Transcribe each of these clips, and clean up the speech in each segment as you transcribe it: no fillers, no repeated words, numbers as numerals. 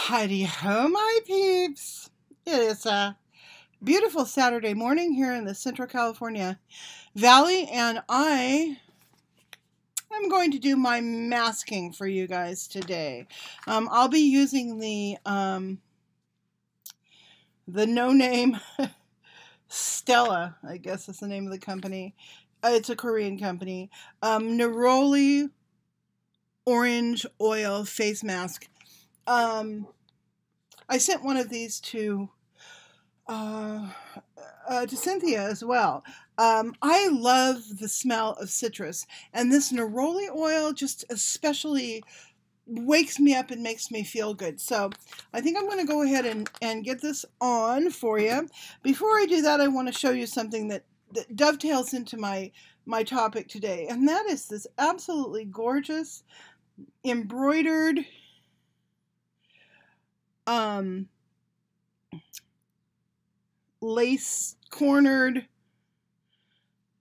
Heidi ho, my peeps. It is a beautiful Saturday morning here in the Central California Valley, and I am going to do my masking for you guys today. I'll be using the no-name Stella, I guess is the name of the company. It's a Korean company. Neroli Orange Oil Face Mask. I sent one of these to Cynthia as well. I love the smell of citrus, and this neroli oil just especially wakes me up and makes me feel good. So I think I'm going to go ahead and get this on for you. Before I do that, I want to show you something that dovetails into my topic today, and that is this absolutely gorgeous embroidered lace cornered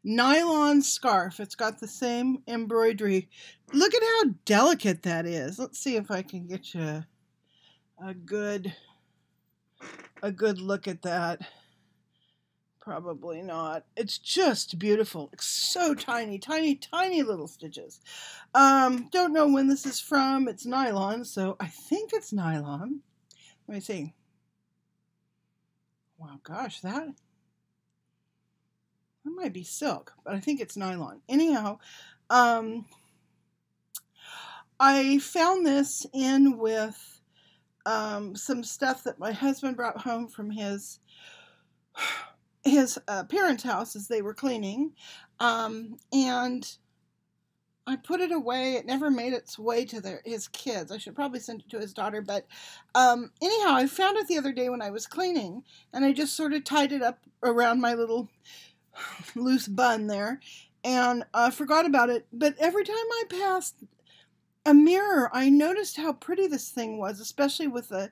nylon scarf. It's got the same embroidery. Look at how delicate that is. Let's see if I can get you a good look at that. Probably not. It's just beautiful. It's so tiny, tiny, tiny little stitches. Don't know when this is from. It's nylon, so I think it's nylon. Let me see. Wow, gosh, that might be silk, but I think it's nylon. Anyhow, I found this in with some stuff that my husband brought home from his parents' house as they were cleaning, and I put it away. It never made its way to his kids. I should probably send it to his daughter, but anyhow, I found it the other day when I was cleaning, and I just sort of tied it up around my little loose bun there, and forgot about it. But every time I passed a mirror, I noticed how pretty this thing was, especially with the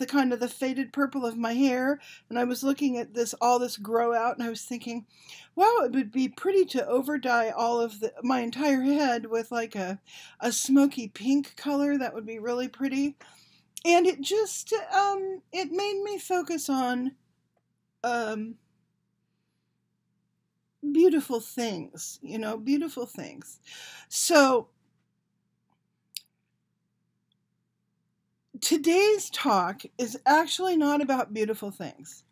kind of the faded purple of my hair. And I was looking at all this grow out, and I was thinking, wow, it would be pretty to over dye all of my entire head with like a smoky pink color. That would be really pretty. And it just it made me focus on beautiful things, beautiful things. So today's talk is actually not about beautiful things.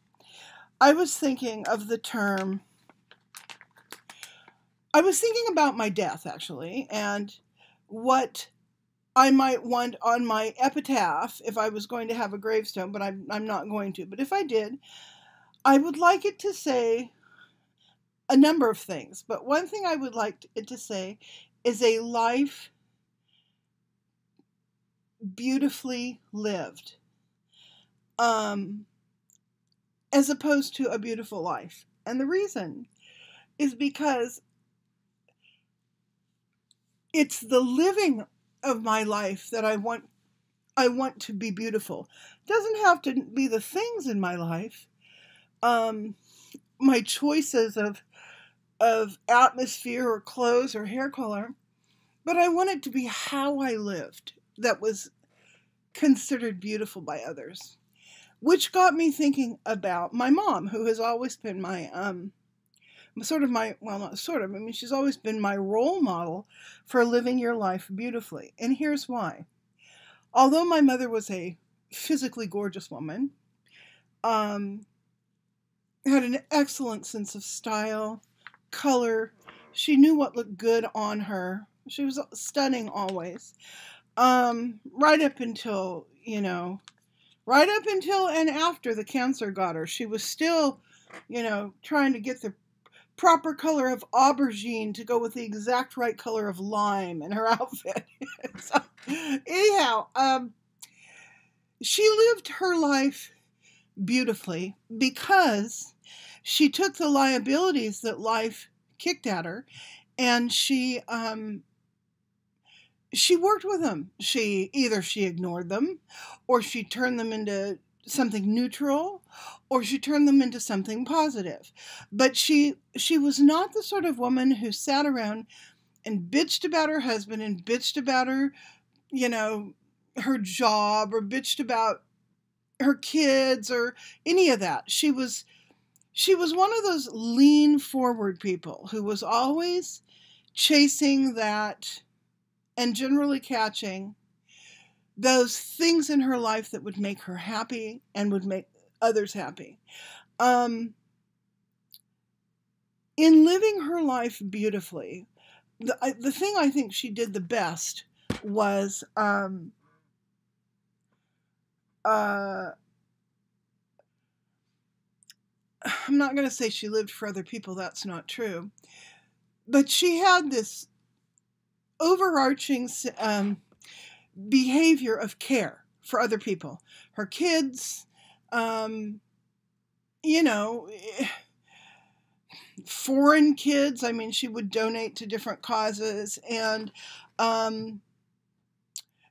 I was thinking of the term, I was thinking about my death, actually, and what I might want on my epitaph if I was going to have a gravestone, but I'm not going to. But if I did, I would like it to say a number of things. But one thing I would like it to say is a life beautifully lived, as opposed to a beautiful life. And the reason is because it's the living of my life that I want to be beautiful. It doesn't have to be the things in my life, my choices of atmosphere or clothes or hair color, but I want it to be how I lived that was considered beautiful by others, which got me thinking about my mom, who has always been my she's always been my role model for living your life beautifully. And here's why. Although my mother was a physically gorgeous woman, had an excellent sense of style, color, she knew what looked good on her. She was stunning always. Right up until and after the cancer got her, she was still, trying to get the proper color of aubergine to go with the exact right color of lime in her outfit. So, anyhow, she lived her life beautifully because she took the liabilities that life kicked at her, and she worked with them. She ignored them, or she turned them into something neutral, or she turned them into something positive. But she was not the sort of woman who sat around and bitched about her husband and bitched about her, her job or bitched about her kids or any of that. She was one of those lean forward people who was always chasing that and generally catching those things in her life that would make her happy and would make others happy. In living her life beautifully, the thing I think she did the best was I'm not going to say she lived for other people. That's not true. But she had this overarching behavior of care for other people. Her kids, you know, foreign kids. I mean, she would donate to different causes, and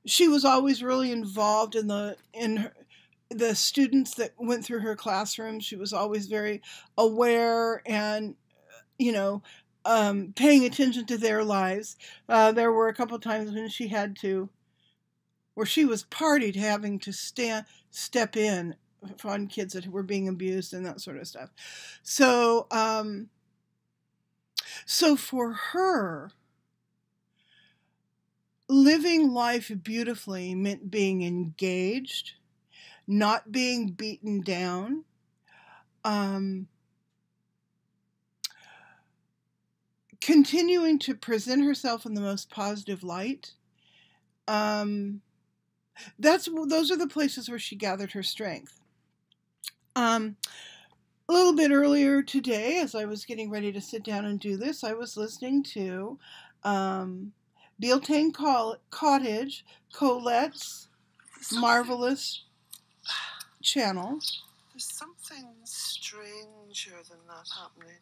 she was always really involved in the students that went through her classroom. She was always very aware and, you know, paying attention to their lives. There were a couple times when she had to, where she was partied having to step in on kids that were being abused and that sort of stuff. So, so for her, living life beautifully meant being engaged, not being beaten down, continuing to present herself in the most positive light. Those are the places where she gathered her strength. A little bit earlier today, as I was getting ready to sit down and do this, I was listening to Beltaine Cottage, Colette's marvelous channel. There's something stranger than that happening.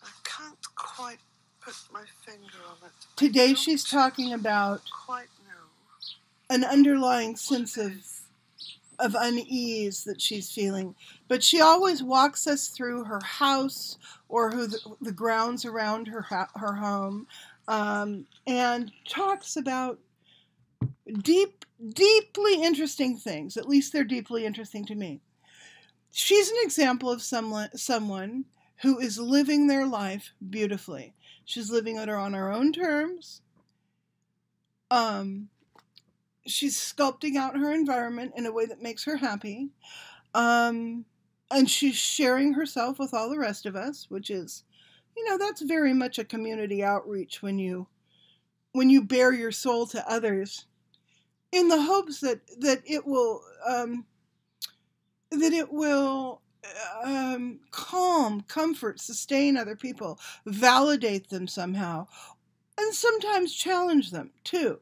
I can't quite put my finger on it. Today she's talking about an underlying sense of unease that she's feeling. But she always walks us through her house or the grounds around her home, and talks about deeply interesting things. At least they're deeply interesting to me. She's an example of someone who is living their life beautifully. She's living it on her own terms. She's sculpting out her environment in a way that makes her happy. And she's sharing herself with all the rest of us, which is, you know, that's very much a community outreach when you bare your soul to others in the hopes that it will calm, comfort, sustain other people, validate them somehow, and sometimes challenge them too.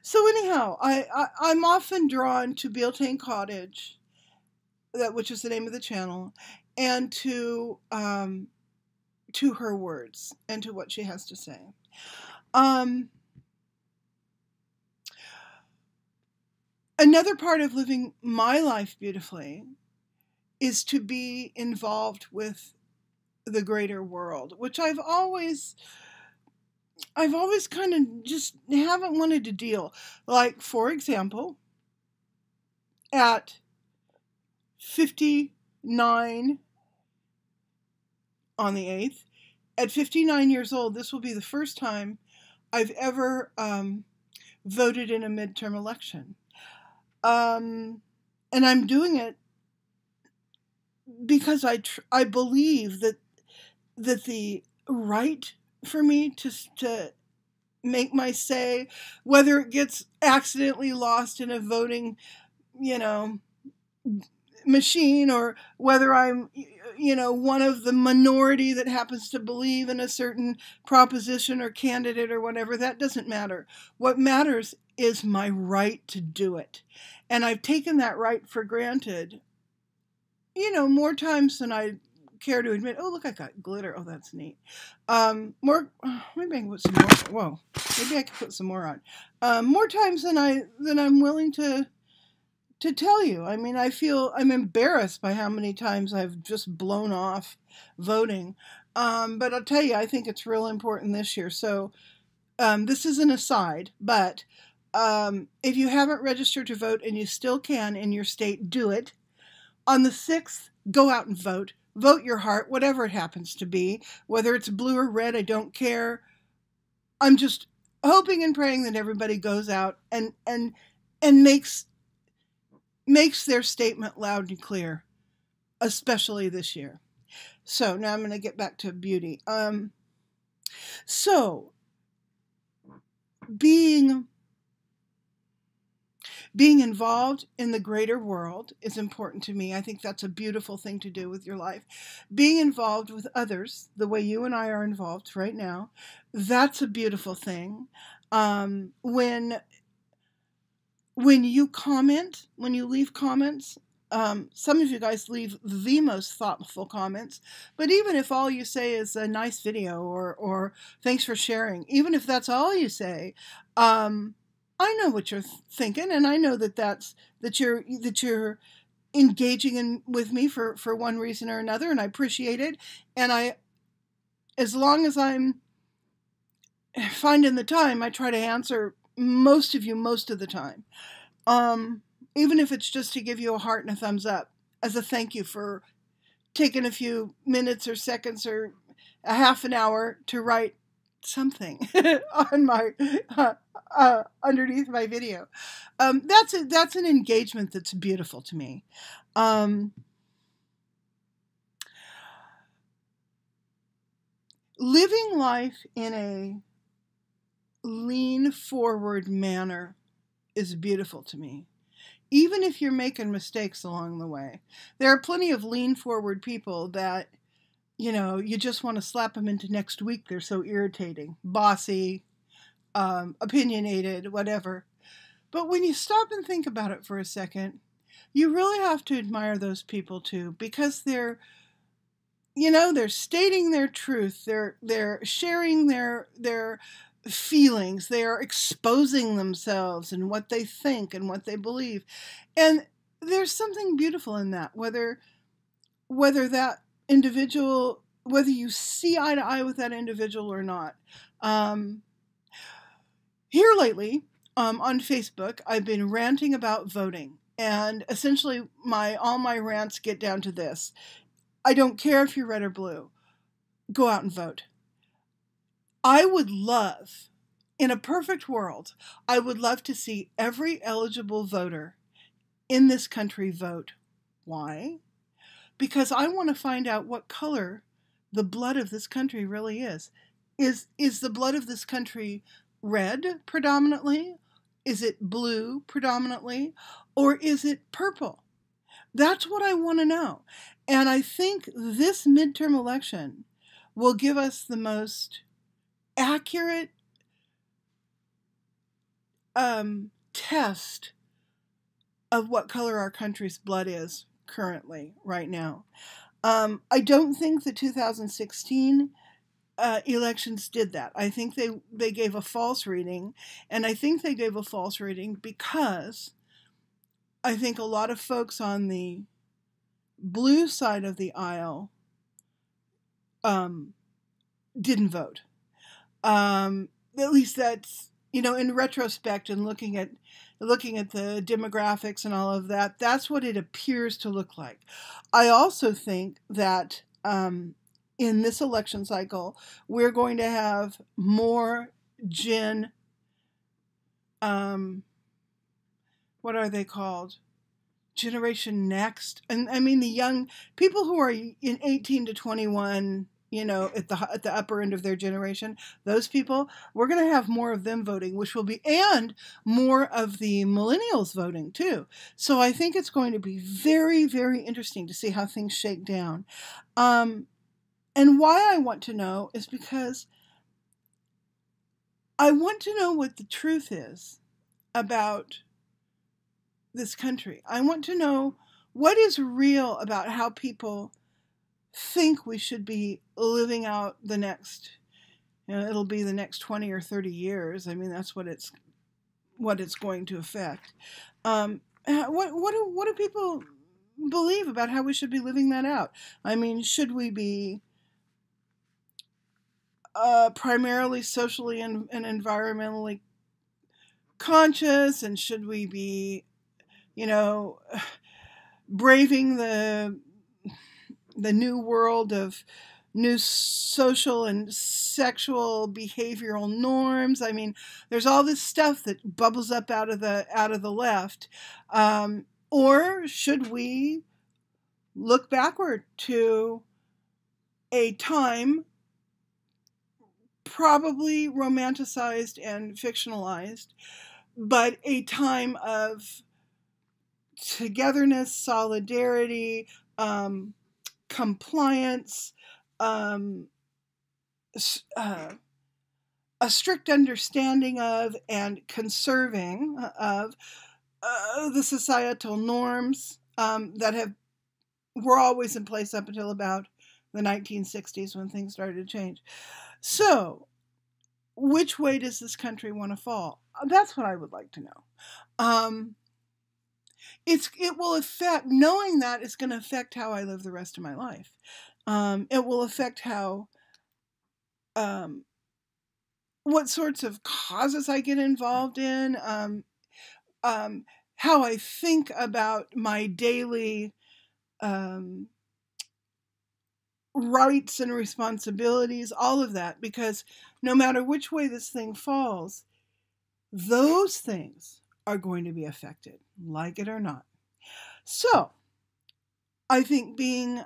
So anyhow, I'm often drawn to Beltaine Cottage, which is the name of the channel, and to her words and to what she has to say. Another part of living my life beautifully is to be involved with the greater world, which I've always kind of just haven't wanted to deal. Like, for example, at 59 on the 8th, at 59 years old, this will be the first time I've ever voted in a midterm election. And I'm doing it because I believe that the right for me to make my say, whether it gets accidentally lost in a voting, you know, machine, or whether I'm, you know, one of the minority that happens to believe in a certain proposition or candidate or whatever, that doesn't matter. What matters is my right to do it. And I've taken that right for granted, you know, more times than I care to admit. Oh, look, I got glitter. Oh, that's neat. Maybe I can put some more. Whoa, maybe I can put some more on. More times than I'm willing to tell you. I mean, I'm embarrassed by how many times I've just blown off voting. But I'll tell you, I think it's real important this year. So this is an aside, but If you haven't registered to vote and you still can in your state, do it. On the 6th, go out and vote. Vote your heart, whatever it happens to be. Whether it's blue or red, I don't care. I'm just hoping and praying that everybody goes out and makes their statement loud and clear, especially this year. So now I'm going to get back to beauty. So being involved in the greater world is important to me. I think that's a beautiful thing to do with your life. Being involved with others, the way you and I are involved right now, that's a beautiful thing. When you comment, when you leave comments, some of you guys leave the most thoughtful comments, but even if all you say is a nice video or thanks for sharing, even if that's all you say, I know what you're thinking, and I know that you're engaging with me for one reason or another, and I appreciate it. And as long as I'm finding the time, I try to answer most of you most of the time. Even if it's just to give you a heart and a thumbs up as a thank you for taking a few minutes or seconds or a half an hour to write something on my underneath my video. That's an engagement that's beautiful to me. Living life in a lean forward manner is beautiful to me. Even if you're making mistakes along the way. There are plenty of lean forward people that, you just want to slap them into next week. They're so irritating, bossy, opinionated, whatever. But when you stop and think about it for a second, you really have to admire those people too, because they're stating their truth. They're sharing their feelings. They are exposing themselves and what they think and what they believe. And there's something beautiful in that, whether that individual, whether you see eye to eye with that individual or not. Here lately, on Facebook, I've been ranting about voting. And essentially, all my rants get down to this. I don't care if you're red or blue. Go out and vote. I would love, in a perfect world, I would love to see every eligible voter in this country vote. Why? Because I want to find out what color the blood of this country really is. Is the blood of this country red predominantly? Is it blue predominantly? Or is it purple? That's what I want to know. And I think this midterm election will give us the most accurate test of what color our country's blood is currently, right now. I don't think the 2016 elections did that. I think they gave a false reading, and I think they gave a false reading because I think a lot of folks on the blue side of the aisle didn't vote. At least that's, in retrospect and looking at the demographics and all of that, that's what it appears to look like. I also think that in this election cycle, we're going to have more what are they called? Generation Next. And I mean the young people who are in 18 to 21, at the upper end of their generation, those people, we're going to have more of them voting, which will be, and more of the millennials voting too. So I think it's going to be very, very interesting to see how things shake down. And why I want to know is because I want to know what the truth is about this country. I want to know what is real about how people think we should be living out the next, it'll be the next 20 or 30 years. I mean, that's what it's going to affect. What do people believe about how we should be living that out? I mean, should we be primarily socially and environmentally conscious, and should we be, braving the new world of new social and sexual behavioral norms. I mean, there's all this stuff that bubbles up out of the left. Or should we look backward to a time probably romanticized and fictionalized, but a time of togetherness, solidarity, compliance, um, a strict understanding of and conserving of the societal norms that were always in place up until about the 1960s when things started to change. So, which way does this country want to fall? That's what I would like to know. It will affect, knowing that is going to affect how I live the rest of my life. It will affect how, what sorts of causes I get involved in, how I think about my daily rights and responsibilities, all of that, because no matter which way this thing falls, those things are going to be affected, like it or not. So, I think being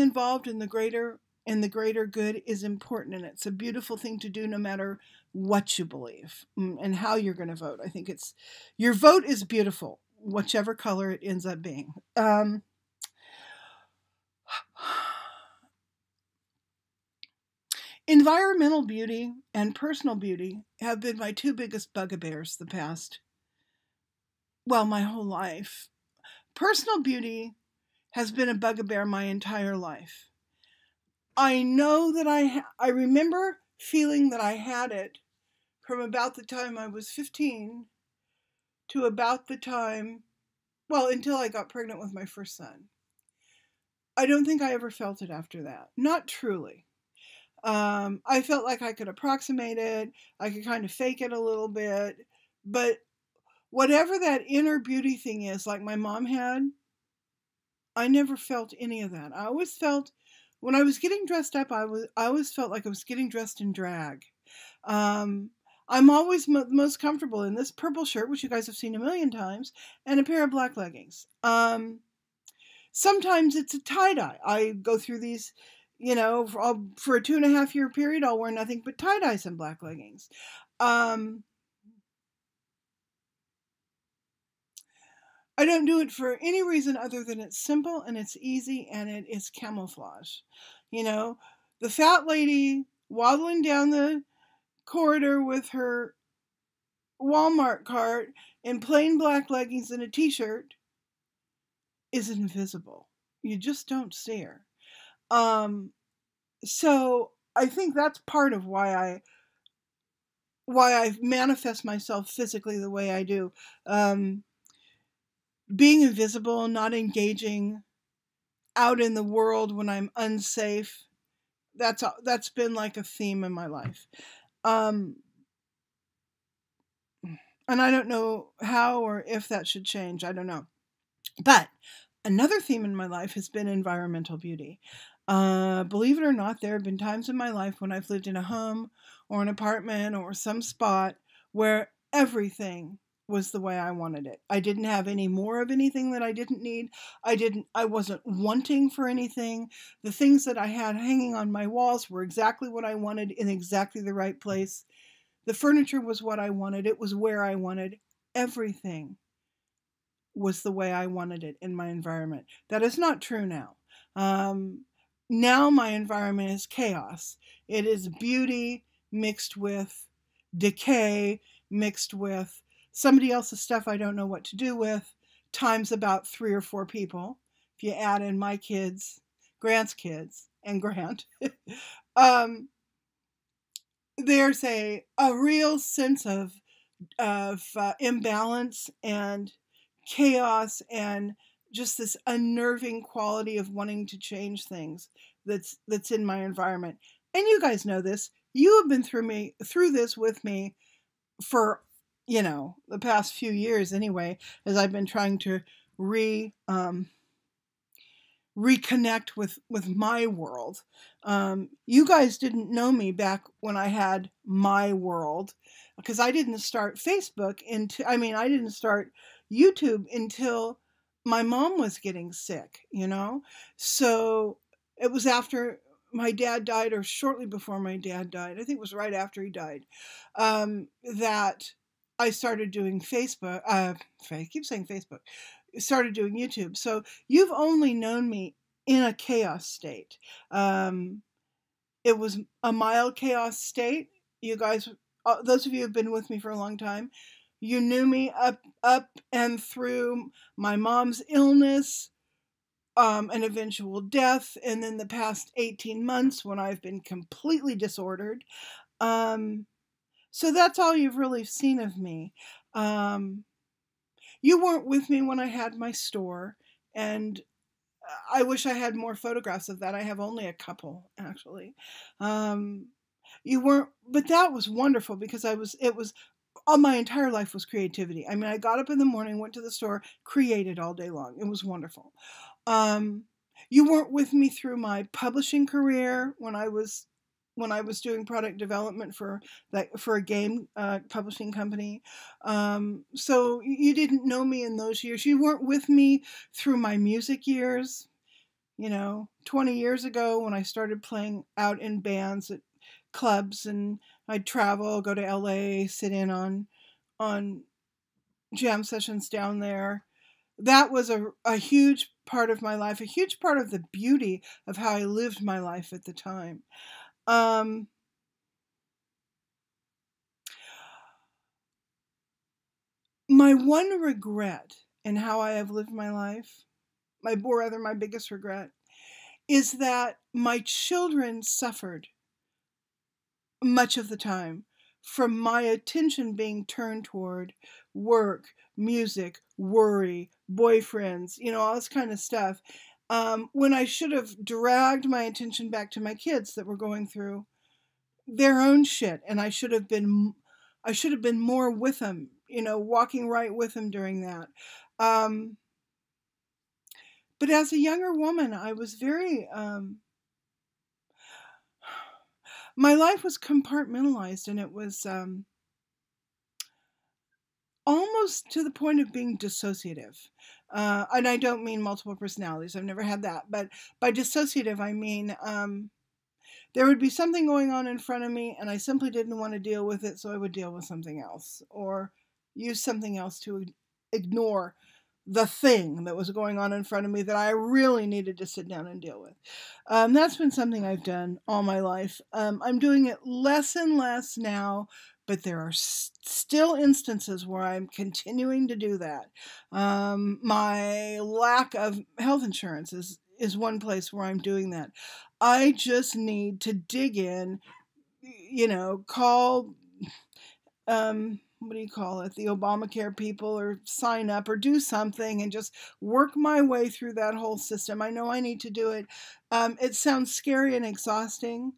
involved in the greater good is important, and it's a beautiful thing to do no matter what you believe and how you're going to vote. I think your vote is beautiful, whichever color it ends up being. Environmental beauty and personal beauty have been my two biggest bugbears my whole life. Personal beauty has been a bugbear my entire life. I know that I remember feeling that I had it from about the time I was 15 to about the time, until I got pregnant with my first son. I don't think I ever felt it after that. Not truly. I felt like I could approximate it. I could kind of fake it a little bit. But whatever that inner beauty thing is, like my mom had, I never felt any of that. I always felt, when I was getting dressed up, I always felt like I was getting dressed in drag. I'm always most comfortable in this purple shirt, which you guys have seen a million times, and a pair of black leggings. Sometimes it's a tie-dye. I go through these, for a 2.5 year period, I'll wear nothing but tie-dyes and black leggings. I don't do it for any reason other than it's simple and it's easy and it is camouflage. The fat lady waddling down the corridor with her Walmart cart in plain black leggings and a t-shirt is invisible. You just don't see her. So I think that's part of why I manifest myself physically the way I do. Being invisible, not engaging out in the world when I'm unsafe, that's been like a theme in my life. And I don't know how or if that should change. I don't know. But another theme in my life has been environmental beauty. Believe it or not, there have been times in my life when I've lived in a home or an apartment or some spot where everything was the way I wanted it. I didn't have any more of anything that I didn't need. I wasn't wanting for anything. The things that I had hanging on my walls were exactly what I wanted in exactly the right place. The furniture was what I wanted. It was where I wanted. Everything was the way I wanted it in my environment. That is not true now. Now my environment is chaos. It is beauty mixed with decay, mixed with somebody else's stuff I don't know what to do with, times about 3 or 4 people. If you add in my kids, Grant's kids, and Grant, there's a real sense of imbalance and chaos and just this unnerving quality of wanting to change things that's in my environment. And you guys know this. You have been through this with me for, the past few years anyway, as I've been trying to re reconnect with my world. You guys didn't know me back when I had my world, because I didn't start Facebook into I didn't start YouTube until my mom was getting sick. So it was after my dad died, or shortly before my dad died. I think it was right after he died, that I started doing Facebook. I keep saying Facebook. Started doing YouTube. So you've only known me in a chaos state. It was a mild chaos state. You guys, those of you who have been with me for a long time, you knew me up and through my mom's illness, an eventual death, and then the past 18 months when I've been completely disordered. So that's all you've really seen of me. You weren't with me when I had my store, and I wish I had more photographs of that. I have only a couple, actually. Um, you weren't, but that was wonderful because it was, all my entire life was creativity. I got up in the morning, went to the store, created all day long. It was wonderful. Um, you weren't with me through my publishing career when I was doing product development for a game publishing company. So you didn't know me in those years. You weren't with me through my music years. 20 years ago when I started playing out in bands at clubs, and I'd travel, go to LA, sit in on jam sessions down there. That was a huge part of my life, a huge part of the beauty of how I lived my life at the time. Um, my one regret in how I have lived my life, or rather my biggest regret, is that my children suffered much of the time from my attention being turned toward work, music, worry, boyfriends, all this kind of stuff. When I should have dragged my attention back to my kids that were going through their own shit, and I should have been more with them, walking right with them during that. Um, but as a younger woman, I was very my life was compartmentalized, and it was almost to the point of being dissociative. And I don't mean multiple personalities. I've never had that. But by dissociative, I mean there would be something going on in front of me, and I simply didn't want to deal with it, so I would deal with something else or use something else to ignore the thing that was going on in front of me that I really needed to sit down and deal with. That's been something I've done all my life. I'm doing it less and less now, but there are still instances where I'm continuing to do that. My lack of health insurance is one place where I'm doing that. I just need to dig in, call what do you call it, the Obamacare people, or sign up or do something and just work my way through that whole system. I know I need to do it. It sounds scary and exhausting.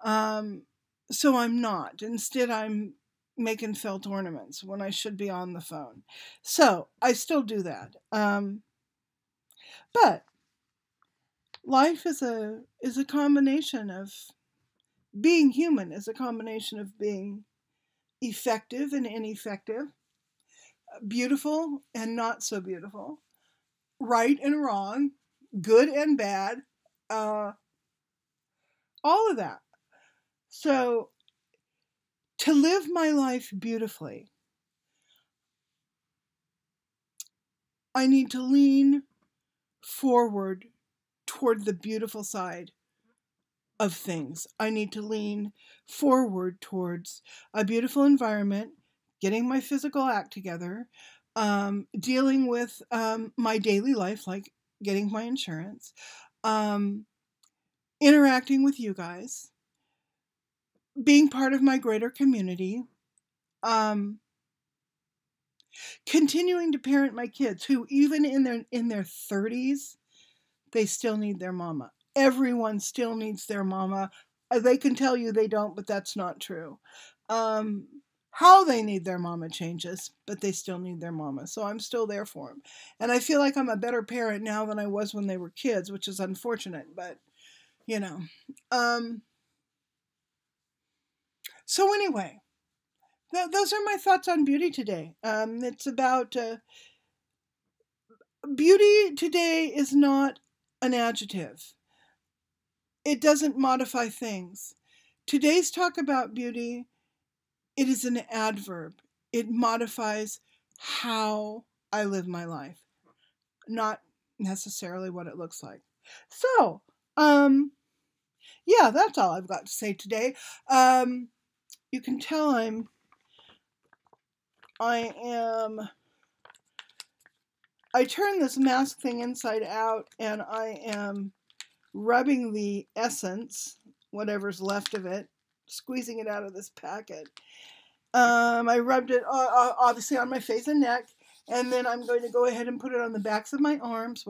So I'm not. Instead, I'm making felt ornaments when I should be on the phone. So I still do that. But life is a combination of being human, is a combination of being effective and ineffective, beautiful and not so beautiful, right and wrong, good and bad, uh, all of that. So, to live my life beautifully, I need to lean forward toward the beautiful side of things. I need to lean forward towards a beautiful environment, getting my physical act together, dealing with my daily life, like getting my insurance, um, interacting with you guys, being part of my greater community, um, continuing to parent my kids, who even in their 30s, they still need their mama. Everyone still needs their mama. They can tell you they don't, but that's not true. Um, how they need their mama changes, but they still need their mama. So I'm still there for them. And I feel like I'm a better parent now than I was when they were kids, which is unfortunate, but you know. So anyway, those are my thoughts on beauty today. It's about beauty today is not an adjective. It doesn't modify things. Today's talk about beauty, it is an adverb. It modifies how I live my life, not necessarily what it looks like. So, yeah, that's all I've got to say today. You can tell I turned this mask thing inside out, and I am rubbing the essence, whatever's left of it, squeezing it out of this packet. I rubbed it obviously on my face and neck, and then I'm going to go ahead and put it on the backs of my arms,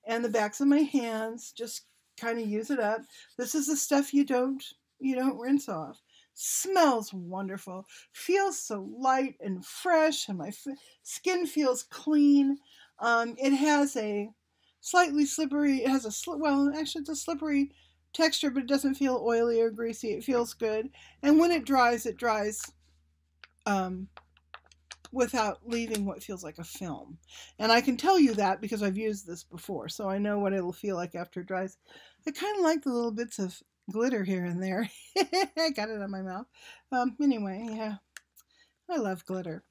and the backs of my hands. Just kind of use it up. This is the stuff you don't rinse off. Smells wonderful. Feels so light and fresh, and my skin feels clean. It has a slightly slippery. It has actually it's a slippery texture, but it doesn't feel oily or greasy. It feels good, and when it dries without leaving what feels like a film. And I can tell you that because I've used this before, so I know what it'll feel like after it dries. I kind of like the little bits of glitter here and there. I got it on my mouth. Anyway, yeah, I love glitter.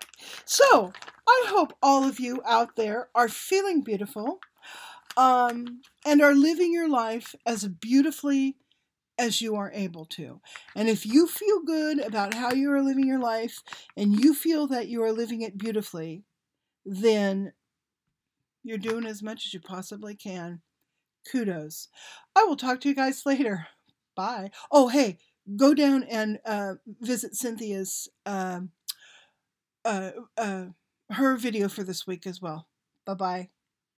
So I hope all of you out there are feeling beautiful, and are living your life as beautifully as you are able to. And if you feel good about how you are living your life and you feel that you are living it beautifully, then you're doing as much as you possibly can. Kudos. I will talk to you guys later. Bye. Oh, hey, go down and visit Cynthia's her video for this week as well. Bye-bye.